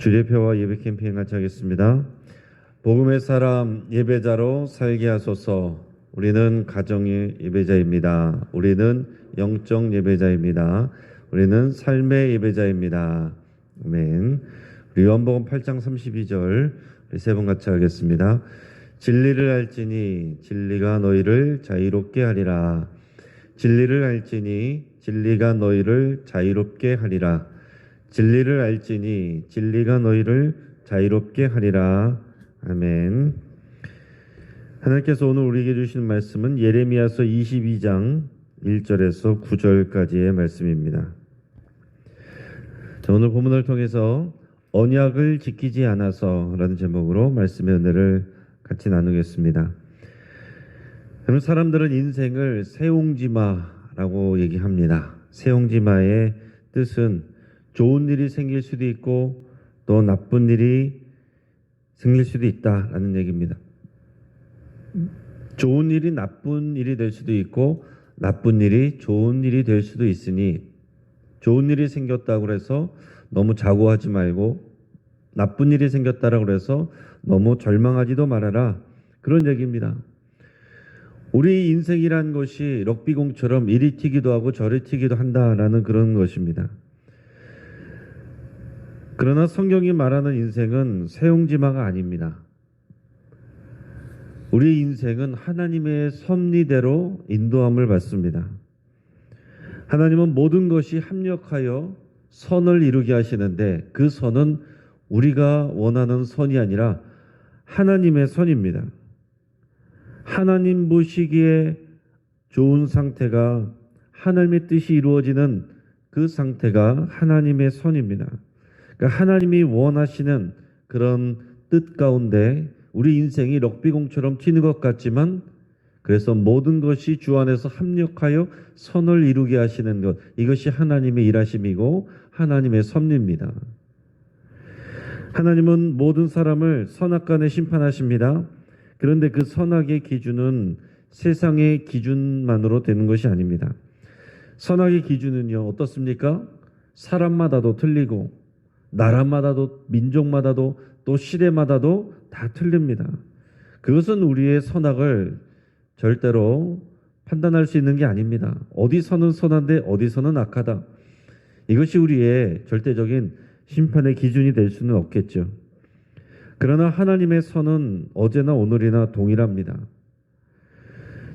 주례표와 예배 캠페인 같이 하겠습니다. 복음의 사람 예배자로 살게 하소서. 우리는 가정의 예배자입니다. 우리는 영적 예배자입니다. 우리는 삶의 예배자입니다. 아멘. 우리 요한복음 8장 32절 세 번 같이 하겠습니다. 진리를 알지니 진리가 너희를 자유롭게 하리라. 진리를 알지니 진리가 너희를 자유롭게 하리라. 진리를 알지니 진리가 너희를 자유롭게 하리라. 아멘. 하나님께서 오늘 우리에게 주신 말씀은 예레미야서 22장 1절에서 9절까지의 말씀입니다. 자, 오늘 본문을 통해서 언약을 지키지 않아서 라는 제목으로 말씀의 은혜를 같이 나누겠습니다. 여러분, 사람들은 인생을 세옹지마라고 얘기합니다. 세옹지마의 뜻은 좋은 일이 생길 수도 있고 또 나쁜 일이 생길 수도 있다라는 얘기입니다. 좋은 일이 나쁜 일이 될 수도 있고 나쁜 일이 좋은 일이 될 수도 있으니 좋은 일이 생겼다고 해서 너무 자고하지 말고 나쁜 일이 생겼다고 해서 너무 절망하지도 말아라, 그런 얘기입니다. 우리 인생이란 것이 럭비공처럼 이리 튀기도 하고 저리 튀기도 한다라는 그런 것입니다. 그러나 성경이 말하는 인생은 세옹지마가 아닙니다. 우리 인생은 하나님의 섭리대로 인도함을 받습니다. 하나님은 모든 것이 합력하여 선을 이루게 하시는데 그 선은 우리가 원하는 선이 아니라 하나님의 선입니다. 하나님 보시기에 좋은 상태가 하나님의 뜻이 이루어지는 그 상태가 하나님의 선입니다. 그러니까 하나님이 원하시는 그런 뜻 가운데 우리 인생이 럭비공처럼 튀는 것 같지만 그래서 모든 것이 주 안에서 합력하여 선을 이루게 하시는 것, 이것이 하나님의 일하심이고 하나님의 섭리입니다. 하나님은 모든 사람을 선악간에 심판하십니다. 그런데 그 선악의 기준은 세상의 기준만으로 되는 것이 아닙니다. 선악의 기준은요, 어떻습니까? 사람마다도 틀리고 나라마다도 민족마다도 또 시대마다도 다 틀립니다. 그것은 우리의 선악을 절대로 판단할 수 있는 게 아닙니다. 어디서는 선한데 어디서는 악하다. 이것이 우리의 절대적인 심판의 기준이 될 수는 없겠죠. 그러나 하나님의 선은 어제나 오늘이나 동일합니다.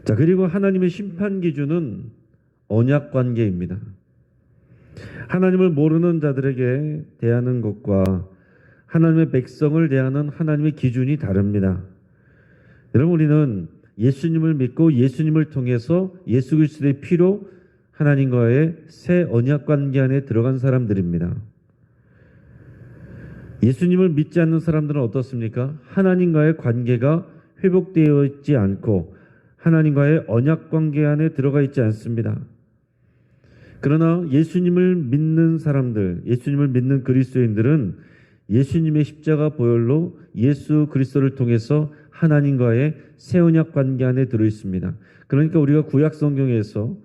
자, 그리고 하나님의 심판 기준은 언약 관계입니다. 하나님을 모르는 자들에게 대하는 것과 하나님의 백성을 대하는 하나님의 기준이 다릅니다. 여러분, 우리는 예수님을 믿고 예수님을 통해서 예수 그리스도의 피로 하나님과의 새 언약 관계 안에 들어간 사람들입니다. 예수님을 믿지 않는 사람들은 어떻습니까? 하나님과의 관계가 회복되어 있지 않고 하나님과의 언약 관계 안에 들어가 있지 않습니다. 그러나 예수님을 믿는 사람들, 예수님을 믿는 그리스도인들은 예수님의 십자가 보혈로 예수 그리스도를 통해서 하나님과의 새 언약 관계 안에 들어 있습니다. 그러니까 우리가 구약 성경에서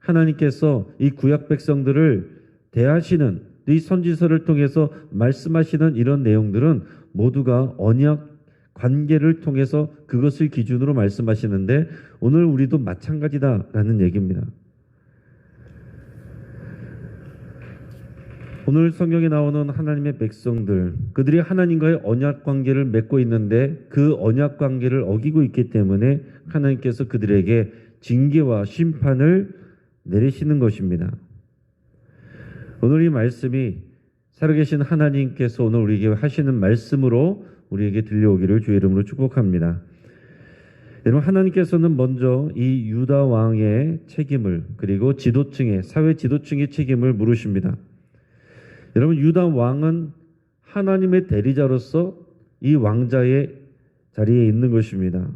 하나님께서 이 구약 백성들을 대하시는 이 선지서를 통해서 말씀하시는 이런 내용들은 모두가 언약 관계를 통해서 그것을 기준으로 말씀하시는데 오늘 우리도 마찬가지다라는 얘기입니다. 오늘 성경에 나오는 하나님의 백성들, 그들이 하나님과의 언약 관계를 맺고 있는데 그 언약 관계를 어기고 있기 때문에 하나님께서 그들에게 징계와 심판을 내리시는 것입니다. 오늘 이 말씀이 살아계신 하나님께서 오늘 우리에게 하시는 말씀으로 우리에게 들려오기를 주의 이름으로 축복합니다. 여러분, 하나님께서는 먼저 이 유다 왕의 책임을, 그리고 지도층의, 사회 지도층의 책임을 물으십니다. 여러분, 유다 왕은 하나님의 대리자로서 이 왕자의 자리에 있는 것입니다.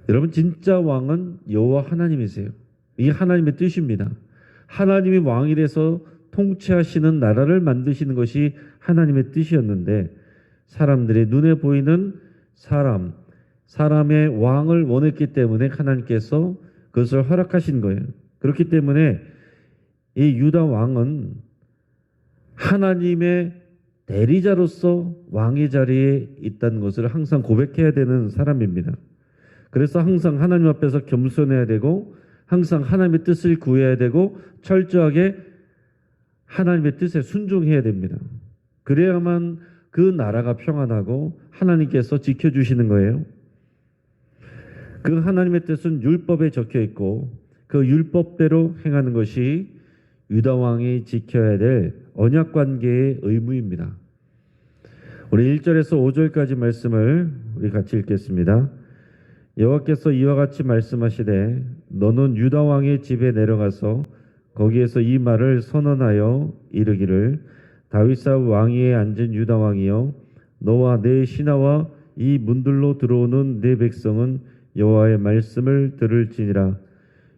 여러분, 진짜 왕은 여호와 하나님이세요. 이 하나님의 뜻입니다. 하나님이 왕이 돼서 통치하시는 나라를 만드시는 것이 하나님의 뜻이었는데 사람들의 눈에 보이는 사람의 왕을 원했기 때문에 하나님께서 그것을 허락하신 거예요. 그렇기 때문에 이 유다 왕은 하나님의 대리자로서 왕의 자리에 있다는 것을 항상 고백해야 되는 사람입니다. 그래서 항상 하나님 앞에서 겸손해야 되고 항상 하나님의 뜻을 구해야 되고 철저하게 하나님의 뜻에 순종해야 됩니다. 그래야만 그 나라가 평안하고 하나님께서 지켜주시는 거예요. 그 하나님의 뜻은 율법에 적혀 있고 그 율법대로 행하는 것이 유다 왕이 지켜야 될 언약 관계의 의무입니다. 우리 1절에서 5절까지 말씀을 우리 같이 읽겠습니다. 여호와께서 이와 같이 말씀하시되 너는 유다 왕의 집에 내려가서 거기에서 이 말을 선언하여 이르기를 다윗사 왕위에 앉은 유다 왕이여 너와 내 신하와 이 문들로 들어오는 내 백성은 여호와의 말씀을 들을지니라.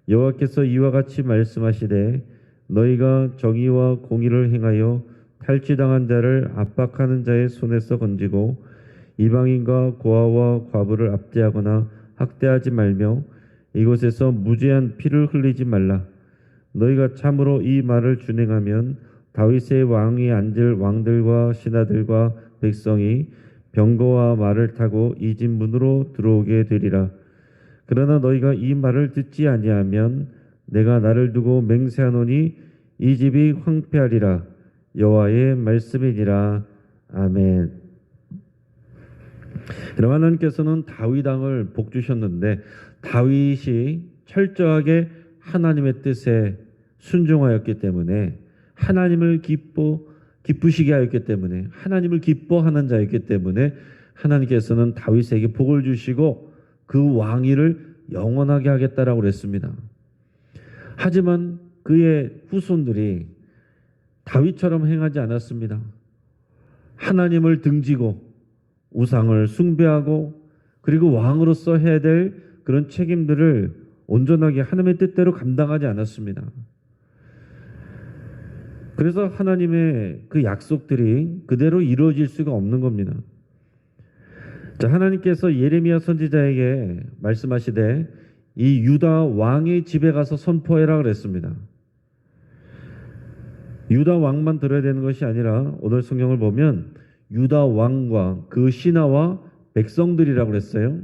여호와께서 이와 같이 말씀하시되 너희가 정의와 공의를 행하여 탈취당한 자를 압박하는 자의 손에서 건지고 이방인과 고아와 과부를 압제하거나 학대하지 말며 이곳에서 무죄한 피를 흘리지 말라. 너희가 참으로 이 말을 준행하면 다윗의 왕이 앉을 왕들과 신하들과 백성이 병거와 말을 타고 이 집 문으로 들어오게 되리라. 그러나 너희가 이 말을 듣지 아니하면 내가 나를 두고 맹세하노니 이 집이 황폐하리라. 여호와의 말씀이니라. 아멘. 여러분, 하나님께서는 다윗 왕을 복 주셨는데 다윗이 철저하게 하나님의 뜻에 순종하였기 때문에 하나님을 기쁘시게 하였기 때문에 하나님을 기뻐하는 자였기 때문에 하나님께서는 다윗에게 복을 주시고 그 왕위를 영원하게 하겠다라고 그랬습니다. 하지만 그의 후손들이 다윗처럼 행하지 않았습니다. 하나님을 등지고 우상을 숭배하고 그리고 왕으로서 해야 될 그런 책임들을 온전하게 하나님의 뜻대로 감당하지 않았습니다. 그래서 하나님의 그 약속들이 그대로 이루어질 수가 없는 겁니다. 자, 하나님께서 예레미야 선지자에게 말씀하시되 이 유다 왕의 집에 가서 선포해라 그랬습니다. 유다 왕만 들어야 되는 것이 아니라 오늘 성경을 보면 유다 왕과 그 신하와 백성들이라고 그랬어요.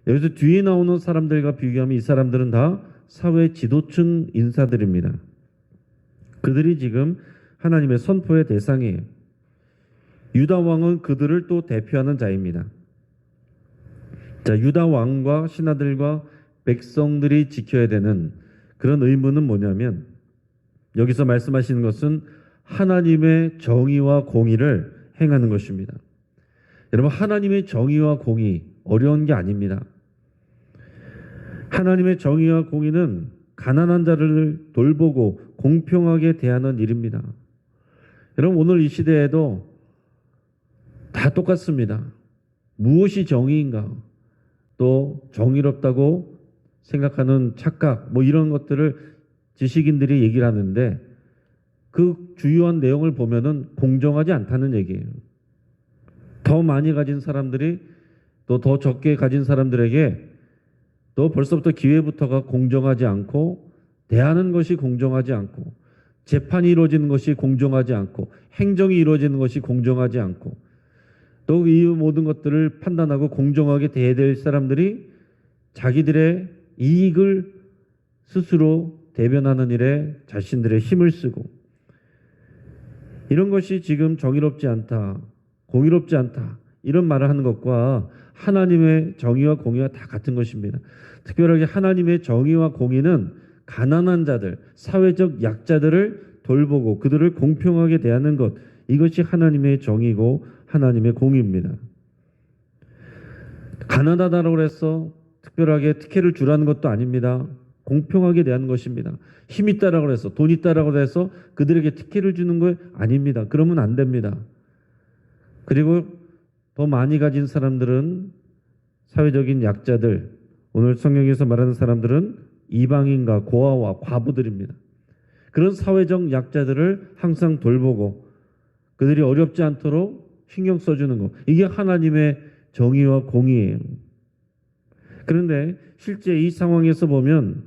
여기서 뒤에 나오는 사람들과 비교하면 이 사람들은 다 사회 지도층 인사들입니다. 그들이 지금 하나님의 선포의 대상이에요. 유다 왕은 그들을 또 대표하는 자입니다. 자, 유다 왕과 신하들과 백성들이 지켜야 되는 그런 의무는 뭐냐면 여기서 말씀하시는 것은 하나님의 정의와 공의를 행하는 것입니다. 여러분, 하나님의 정의와 공의 어려운 게 아닙니다. 하나님의 정의와 공의는 가난한 자를 돌보고 공평하게 대하는 일입니다. 여러분, 오늘 이 시대에도 다 똑같습니다. 무엇이 정의인가? 또 정의롭다고 생각하는 착각, 이런 것들을 지식인들이 얘기를 하는데 그 주요한 내용을 보면은 공정하지 않다는 얘기예요. 더 많이 가진 사람들이 또 더 적게 가진 사람들에게 또 벌써부터 기회부터가 공정하지 않고 대하는 것이 공정하지 않고 재판이 이루어지는 것이 공정하지 않고 행정이 이루어지는 것이 공정하지 않고 또 이 모든 것들을 판단하고 공정하게 대해야 될 사람들이 자기들의 이익을 스스로 대변하는 일에 자신들의 힘을 쓰고 이런 것이 지금 정의롭지 않다, 공의롭지 않다 이런 말을 하는 것과 하나님의 정의와 공의와 다 같은 것입니다. 특별하게 하나님의 정의와 공의는 가난한 자들, 사회적 약자들을 돌보고 그들을 공평하게 대하는 것, 이것이 하나님의 정의고 하나님의 공의입니다. 가난하다고 해서 특별하게 특혜를 주라는 것도 아닙니다. 공평하게 대하는 것입니다. 힘 있다라고 해서 돈 있다라고 해서 그들에게 특혜를 주는 거 아닙니다. 그러면 안 됩니다. 그리고 더 많이 가진 사람들은 사회적인 약자들, 오늘 성경에서 말하는 사람들은 이방인과 고아와 과부들입니다. 그런 사회적 약자들을 항상 돌보고 그들이 어렵지 않도록 신경 써주는 것, 이게 하나님의 정의와 공의예요. 그런데 실제 이 상황에서 보면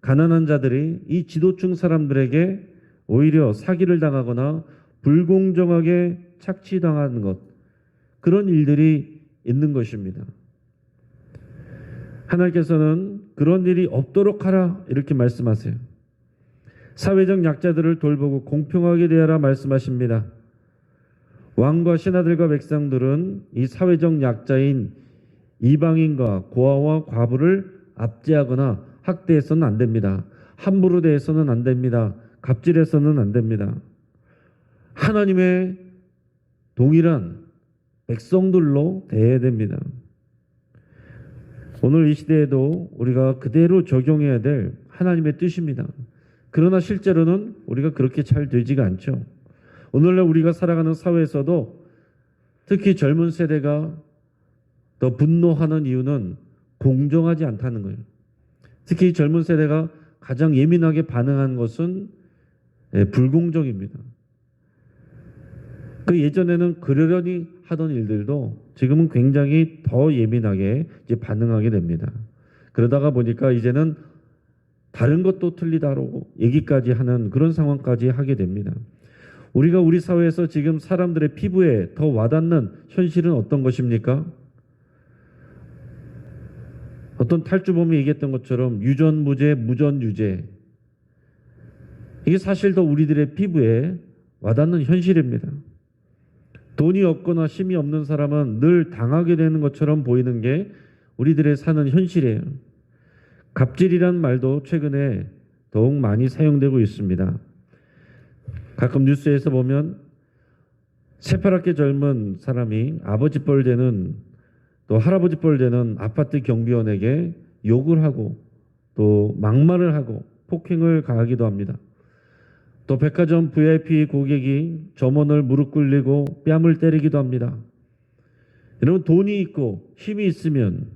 가난한 자들이 이 지도층 사람들에게 오히려 사기를 당하거나 불공정하게 착취당하는 것, 그런 일들이 있는 것입니다. 하나님께서는 그런 일이 없도록 하라 이렇게 말씀하세요. 사회적 약자들을 돌보고 공평하게 대하라 말씀하십니다. 왕과 신하들과 백성들은 이 사회적 약자인 이방인과 고아와 과부를 압제하거나 학대해서는 안 됩니다. 함부로 대해서는 안 됩니다. 갑질해서는 안 됩니다. 하나님의 동일한 백성들로 대해야 됩니다. 오늘 이 시대에도 우리가 그대로 적용해야 될 하나님의 뜻입니다. 그러나 실제로는 우리가 그렇게 잘 되지가 않죠. 오늘날 우리가 살아가는 사회에서도 특히 젊은 세대가 더 분노하는 이유는 공정하지 않다는 거예요. 특히 젊은 세대가 가장 예민하게 반응한 것은 불공정입니다. 그 예전에는 그러려니 하던 일들도 지금은 굉장히 더 예민하게 이제 반응하게 됩니다. 그러다가 보니까 이제는 다른 것도 틀리다고 얘기까지 하는 그런 상황까지 하게 됩니다. 우리가 우리 사회에서 지금 사람들의 피부에 더 와닿는 현실은 어떤 것입니까? 어떤 탈주범이 얘기했던 것처럼 유전무죄, 무전유죄. 이게 사실 더 우리들의 피부에 와닿는 현실입니다. 돈이 없거나 힘이 없는 사람은 늘 당하게 되는 것처럼 보이는 게 우리들의 사는 현실이에요. 갑질이란 말도 최근에 더욱 많이 사용되고 있습니다. 가끔 뉴스에서 보면 새파랗게 젊은 사람이 아버지 뻘 되는 또 할아버지 뻘 되는 아파트 경비원에게 욕을 하고 또 막말을 하고 폭행을 가하기도 합니다. 또 백화점 VIP 고객이 점원을 무릎 꿇리고 뺨을 때리기도 합니다. 여러분, 돈이 있고 힘이 있으면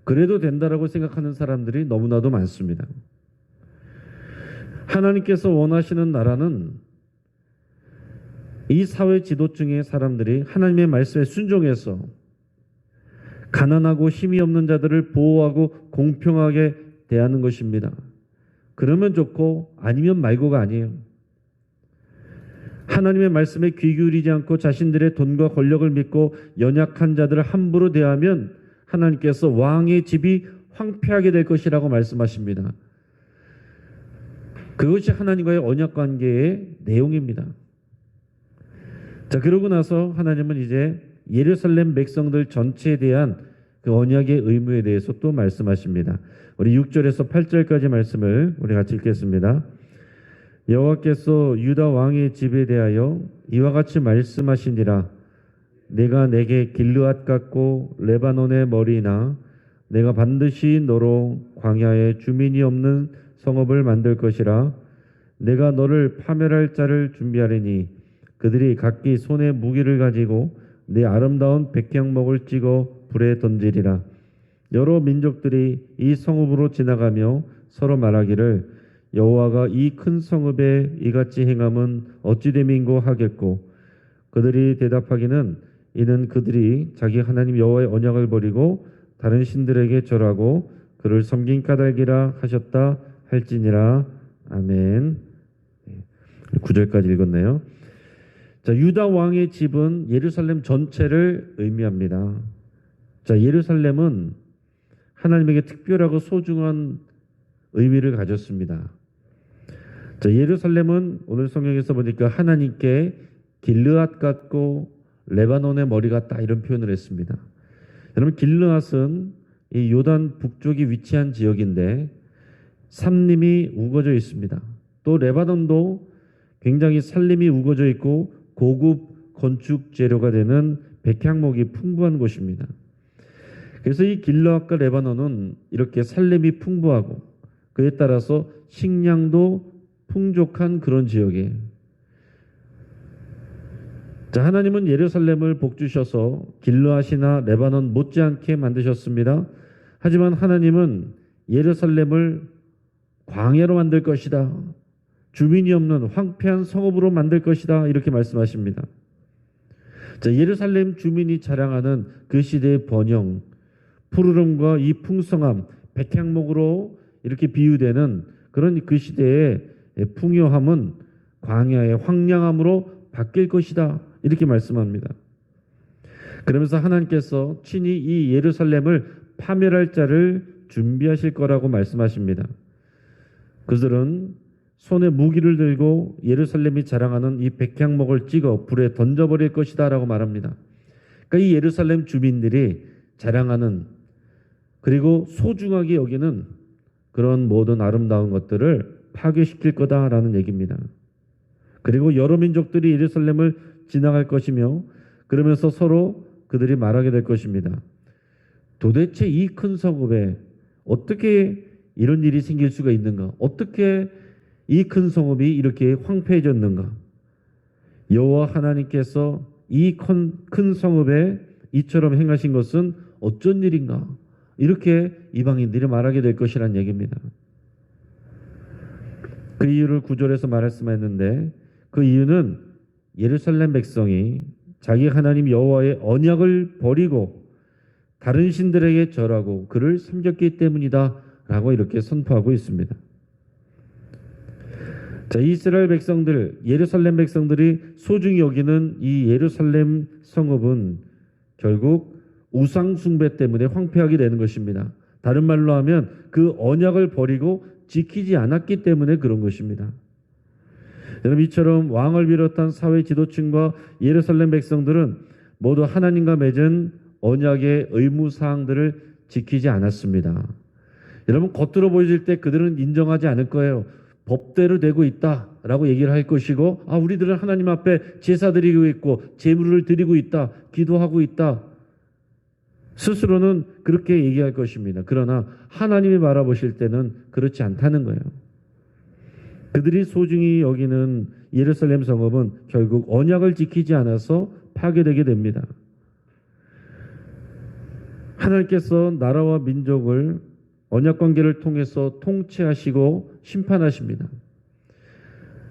그래도 된다라고 생각하는 사람들이 너무나도 많습니다. 하나님께서 원하시는 나라는 이 사회 지도층의 사람들이 하나님의 말씀에 순종해서 가난하고 힘이 없는 자들을 보호하고 공평하게 대하는 것입니다. 그러면 좋고 아니면 말고가 아니에요. 하나님의 말씀에 귀 기울이지 않고 자신들의 돈과 권력을 믿고 연약한 자들을 함부로 대하면 하나님께서 왕의 집이 황폐하게 될 것이라고 말씀하십니다. 그것이 하나님과의 언약 관계의 내용입니다. 자, 그러고 나서 하나님은 이제 예루살렘 백성들 전체에 대한 그 언약의 의무에 대해서 또 말씀하십니다. 우리 6절에서 8절까지 말씀을 우리 같이 읽겠습니다. 여호와께서 유다 왕의 집에 대하여 이와 같이 말씀하시니라. 내가 내게 길르앗 같고 레바논의 머리나 내가 반드시 너로 광야에 주민이 없는 성읍을 만들 것이라. 내가 너를 파멸할 자를 준비하리니 그들이 각기 손에 무기를 가지고 내 아름다운 백향목을 찍어 불에 던지리라. 여러 민족들이 이 성읍으로 지나가며 서로 말하기를 여호와가 이 큰 성읍에 이같이 행함은 어찌 됨인고 하겠고, 그들이 대답하기는 이는 그들이 자기 하나님 여호와의 언약을 버리고 다른 신들에게 절하고 그를 섬긴 까닭이라 하셨다 할지니라. 아멘. 9절까지 읽었네요. 자, 유다 왕의 집은 예루살렘 전체를 의미합니다. 자, 예루살렘은 하나님에게 특별하고 소중한 의미를 가졌습니다. 자, 예루살렘은 오늘 성경에서 보니까 하나님께 길르앗 같고 레바논의 머리 같다 이런 표현을 했습니다. 여러분, 길르앗은 이 요단 북쪽이 위치한 지역인데 산림이 우거져 있습니다. 또 레바논도 굉장히 산림이 우거져 있고 고급 건축 재료가 되는 백향목이 풍부한 곳입니다. 그래서 이 길르앗과 레바논은 이렇게 산림이 풍부하고 그에 따라서 식량도 풍족한 그런 지역이에요. 자, 하나님은 예루살렘을 복주셔서 길르앗이나 레바논 못지않게 만드셨습니다. 하지만 하나님은 예루살렘을 광야로 만들 것이다. 주민이 없는 황폐한 성읍으로 만들 것이다. 이렇게 말씀하십니다. 자, 예루살렘 주민이 자랑하는 그 시대의 번영, 푸르름과 이 풍성함, 백향목으로 이렇게 비유되는 그런 그 시대의 풍요함은 광야의 황량함으로 바뀔 것이다. 이렇게 말씀합니다. 그러면서 하나님께서 친히 이 예루살렘을 파멸할 자를 준비하실 거라고 말씀하십니다. 그들은 손에 무기를 들고 예루살렘이 자랑하는 이 백향목을 찍어 불에 던져버릴 것이다 라고 말합니다. 그러니까 이 예루살렘 주민들이 자랑하는 그리고 소중하게 여기는 그런 모든 아름다운 것들을 파괴시킬 거다라는 얘기입니다. 그리고 여러 민족들이 예루살렘을 지나갈 것이며 그러면서 서로 그들이 말하게 될 것입니다. 도대체 이 큰 성읍에 어떻게 이런 일이 생길 수가 있는가? 어떻게 이 큰 성읍이 이렇게 황폐해졌는가? 여호와 하나님께서 이 큰 성읍에 이처럼 행하신 것은 어쩐 일인가? 이렇게 이방인들이 말하게 될 것이란 얘기입니다. 그 이유를 9절에서 말씀했는데 그 이유는 예루살렘 백성이 자기 하나님 여호와의 언약을 버리고 다른 신들에게 절하고 그를 섬겼기 때문이다 라고 이렇게 선포하고 있습니다. 자, 이스라엘 백성들, 예루살렘 백성들이 소중히 여기는 이 예루살렘 성읍은 결국 우상 숭배 때문에 황폐하게 되는 것입니다. 다른 말로 하면 그 언약을 버리고 지키지 않았기 때문에 그런 것입니다. 여러분, 이처럼 왕을 비롯한 사회 지도층과 예루살렘 백성들은 모두 하나님과 맺은 언약의 의무사항들을 지키지 않았습니다. 여러분, 겉으로 보여질 때 그들은 인정하지 않을 거예요. 법대로 되고 있다라고 얘기를 할 것이고, 우리들은 하나님 앞에 제사 드리고 있고 제물을 드리고 있다, 기도하고 있다. 스스로는 그렇게 얘기할 것입니다. 그러나 하나님이 바라보실 때는 그렇지 않다는 거예요. 그들이 소중히 여기는 예루살렘 성읍은 결국 언약을 지키지 않아서 파괴되게 됩니다. 하나님께서 나라와 민족을 언약관계를 통해서 통치하시고 심판하십니다.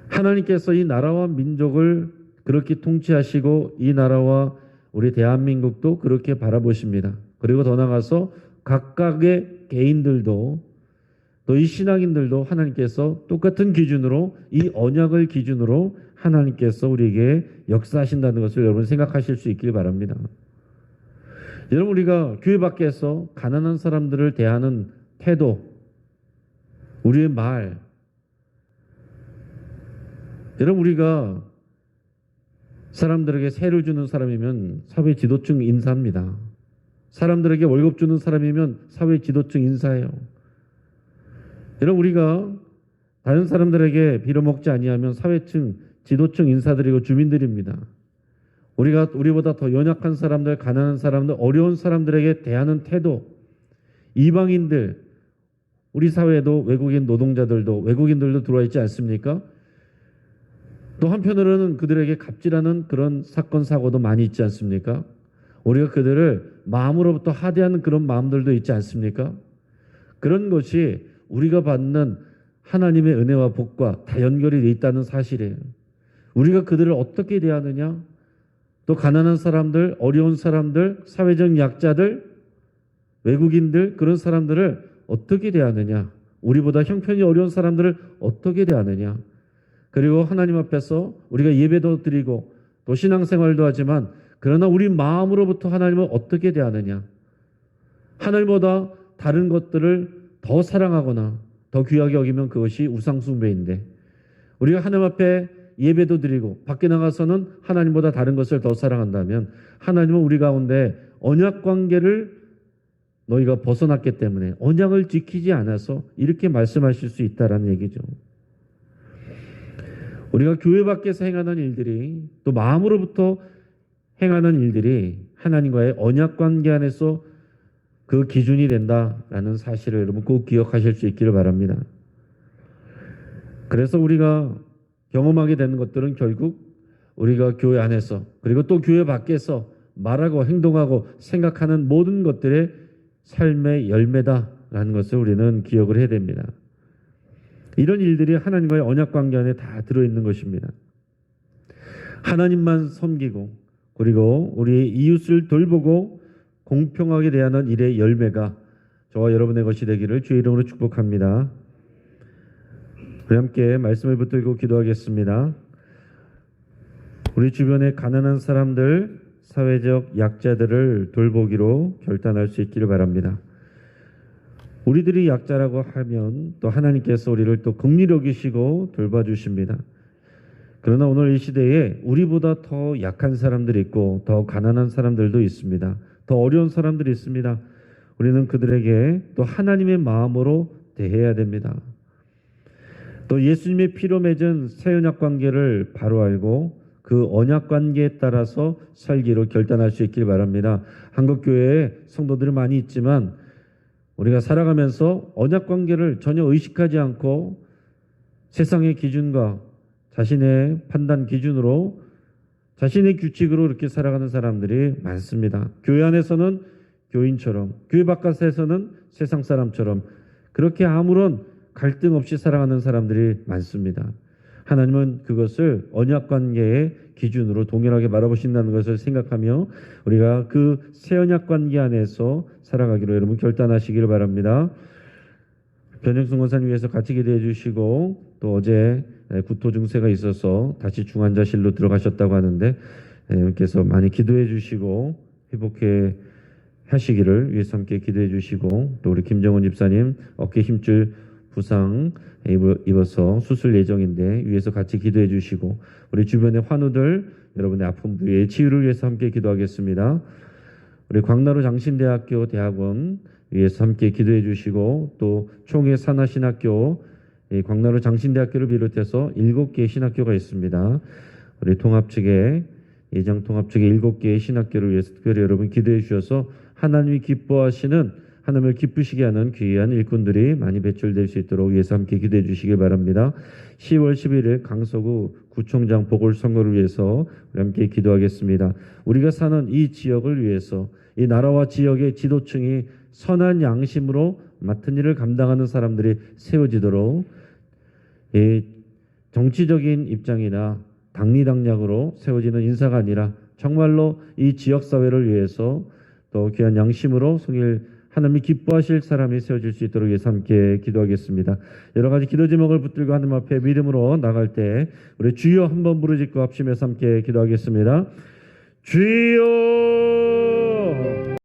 하나님께서 이 나라와 민족을 그렇게 통치하시고 이 나라와 우리 대한민국도 그렇게 바라보십니다. 그리고 더 나아가서 각각의 개인들도 또 이 신앙인들도 하나님께서 똑같은 기준으로 이 언약을 기준으로 하나님께서 우리에게 역사하신다는 것을 여러분 생각하실 수 있길 바랍니다. 여러분, 우리가 교회 밖에서 가난한 사람들을 대하는 태도, 우리의 말, 여러분, 우리가 사람들에게 세를 주는 사람이면 사회 지도층 인사입니다. 사람들에게 월급 주는 사람이면 사회 지도층 인사예요. 여러분, 우리가 다른 사람들에게 빌어먹지 아니하면 사회층, 지도층 인사들이고 주민들입니다. 우리가 우리보다 더 연약한 사람들, 가난한 사람들, 어려운 사람들에게 대하는 태도, 이방인들, 우리 사회에도 외국인 노동자들도 외국인들도 들어와 있지 않습니까? 또 한편으로는 그들에게 갑질하는 그런 사건 사고도 많이 있지 않습니까? 우리가 그들을 마음으로부터 하대하는 그런 마음들도 있지 않습니까? 그런 것이 우리가 받는 하나님의 은혜와 복과 다 연결이 되어 있다는 사실이에요. 우리가 그들을 어떻게 대하느냐? 또 가난한 사람들, 어려운 사람들, 사회적 약자들, 외국인들, 그런 사람들을 어떻게 대하느냐? 우리보다 형편이 어려운 사람들을 어떻게 대하느냐? 그리고 하나님 앞에서 우리가 예배도 드리고 또 신앙생활도 하지만 그러나 우리 마음으로부터 하나님을 어떻게 대하느냐? 하늘보다 다른 것들을 더 사랑하거나 더 귀하게 여기면 그것이 우상숭배인데, 우리가 하나님 앞에 예배도 드리고 밖에 나가서는 하나님보다 다른 것을 더 사랑한다면 하나님은 우리 가운데 언약관계를 너희가 벗어났기 때문에 언약을 지키지 않아서 이렇게 말씀하실 수 있다라는 얘기죠. 우리가 교회 밖에서 행하는 일들이 또 마음으로부터 행하는 일들이 하나님과의 언약관계 안에서 그 기준이 된다라는 사실을 여러분 꼭 기억하실 수 있기를 바랍니다. 그래서 우리가 경험하게 되는 것들은 결국 우리가 교회 안에서 그리고 또 교회 밖에서 말하고 행동하고 생각하는 모든 것들의 삶의 열매다라는 것을 우리는 기억을 해야 됩니다. 이런 일들이 하나님과의 언약관계 안에 다 들어있는 것입니다. 하나님만 섬기고 그리고 우리 이웃을 돌보고 공평하게 대하는 일의 열매가 저와 여러분의 것이 되기를 주의 이름으로 축복합니다. 우리 함께 말씀을 붙들고 기도하겠습니다. 우리 주변의 가난한 사람들, 사회적 약자들을 돌보기로 결단할 수 있기를 바랍니다. 우리들이 약자라고 하면 또 하나님께서 우리를 또 긍휼히 여기시고 돌봐주십니다. 그러나 오늘 이 시대에 우리보다 더 약한 사람들이 있고 더 가난한 사람들도 있습니다. 더 어려운 사람들이 있습니다. 우리는 그들에게 또 하나님의 마음으로 대해야 됩니다. 또 예수님의 피로 맺은 새 언약 관계를 바로 알고 그 언약 관계에 따라서 살기로 결단할 수 있길 바랍니다. 한국 교회에 성도들이 많이 있지만 우리가 살아가면서 언약 관계를 전혀 의식하지 않고 세상의 기준과 자신의 판단 기준으로 자신의 규칙으로 이렇게 살아가는 사람들이 많습니다. 교회 안에서는 교인처럼, 교회 바깥에서는 세상 사람처럼 그렇게 아무런 갈등 없이 살아가는 사람들이 많습니다. 하나님은 그것을 언약 관계의 기준으로 동일하게 바라보신다는 것을 생각하며 우리가 그 새 언약 관계 안에서 살아가기로 여러분 결단하시기를 바랍니다. 변영순 권사님 위해서 같이 기도해 주시고 또 어제 구토 증세가 있어서 다시 중환자실로 들어가셨다고 하는데 여러분께서 많이 기도해 주시고 회복해 하시기를 위해서 함께 기도해 주시고 또 우리 김정은 집사님 어깨 힘줄 부상 입어서 수술 예정인데 위해서 같이 기도해 주시고 우리 주변의 환우들 여러분의 아픈 부위의 치유를 위해서 함께 기도하겠습니다. 우리 광나루 장신대학교 대학원 위해서 함께 기도해 주시고 또 총회 산하신학교 광나루 장신대학교를 비롯해서 7개의 신학교가 있습니다. 우리 통합 측에 예장 통합 측의 7개의 신학교를 위해서 특별히 여러분 기도해 주셔서 하나님이 기뻐하시는 하나님을 기쁘시게 하는 귀한 일꾼들이 많이 배출될 수 있도록 위해서 함께 기도해 주시기 바랍니다. 10월 11일 강서구 구청장 보궐선거를 위해서 우리 함께 기도하겠습니다. 우리가 사는 이 지역을 위해서 이 나라와 지역의 지도층이 선한 양심으로 맡은 일을 감당하는 사람들이 세워지도록 이 정치적인 입장이나 당리당략으로 세워지는 인사가 아니라 정말로 이 지역사회를 위해서 또 귀한 양심으로 성일 하나님이 기뻐하실 사람이 세워질 수 있도록 위해서 함께 기도하겠습니다. 여러 가지 기도 제목을 붙들고 하나님 앞에 믿음으로 나갈 때 우리 주여 한번 부르짖고 합심해서 함께 기도하겠습니다. 주여